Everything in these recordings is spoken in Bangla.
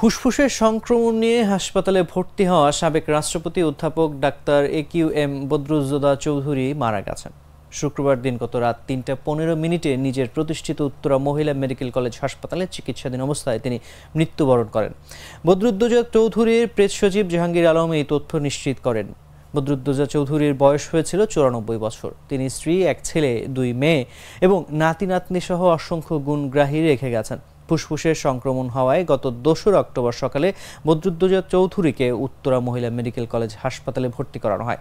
ফুসফুসের সংক্রমণ নিয়ে হাসপাতালে ভর্তি হওয়া সাবেক রাষ্ট্রপতি অধ্যাপক ডাক্তার AQM বদরুদ্দোজা চৌধুরী মারা গেছেন। শুক্রবার দিনগত রাত ৩টা ১৫ নিজের প্রতিষ্ঠিত উত্তরা মহিলা মেডিকেল কলেজ হাসপাতালে চিকিৎসাধীন অবস্থায় তিনি মৃত্যুবরণ করেন। বদরুদ্দোজা চৌধুরীর প্রেস সচিব জাহাঙ্গীর আলম এই তথ্য নিশ্চিত করেন। বদরুদ্দোজা চৌধুরীর বয়স হয়েছিল ৯৪ বছর। তিনি স্ত্রী, এক ছেলে, ২ মেয়ে এবং নাতি নাতনি সহ অসংখ্য গুণগ্রাহী রেখে গেছেন। ফুসফুসের সংক্রমণ হওয়ায় গত ২রা অক্টোবর সকালে বদরুদ্দোজা চৌধুরীকে উত্তরা মহিলা মেডিকেল কলেজ হাসপাতালে ভর্তি করানো হয়।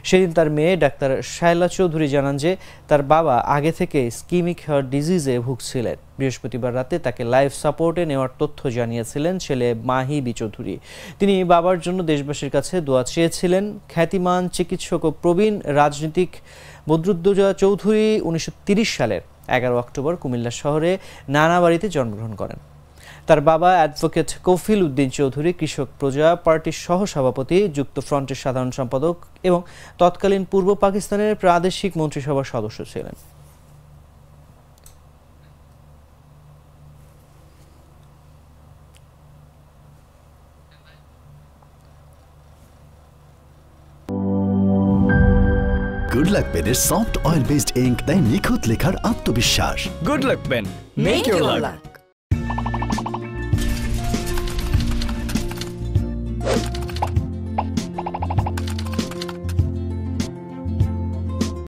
সেদিন তার মেয়ে ডাক্তার শায়লা চৌধুরী জানান যে তার বাবা আগে থেকে ইসকিমিক হার্ট ডিজিজে ভুগছিলেন। বৃহস্পতিবার রাতে তাকে লাইফ সাপোর্টে নেওয়ার তথ্য জানিয়েছিলেন ছেলে মাহি বি চৌধুরী। তিনি বাবার জন্য দেশবাসীর কাছে দোয়া চেয়েছিলেন। খ্যাতিমান চিকিৎসক ও প্রবীণ রাজনীতিক বদরুদ্দোজা চৌধুরী ১৯৩০ সালের ১১ অক্টোবর কুমিল্লা শহরে নানাবাড়িতে জন্মগ্রহণ করেন। তার বাবা অ্যাডভোকেট কফিল উদ্দিন চৌধুরী কৃষক প্রজা পার্টির সহসভাপতি, যুক্তফ্রন্টের সাধারণ সম্পাদক এবং তৎকালীন পূর্ব পাকিস্তানের প্রাদেশিক মন্ত্রিসভার সদস্য ছিলেন। গুড লাক পেনের সফট অয়েল বেসড ইঙ্ক দেয় নিখুঁত লেখার আত্মবিশ্বাস। Good luck pen, make your lakh.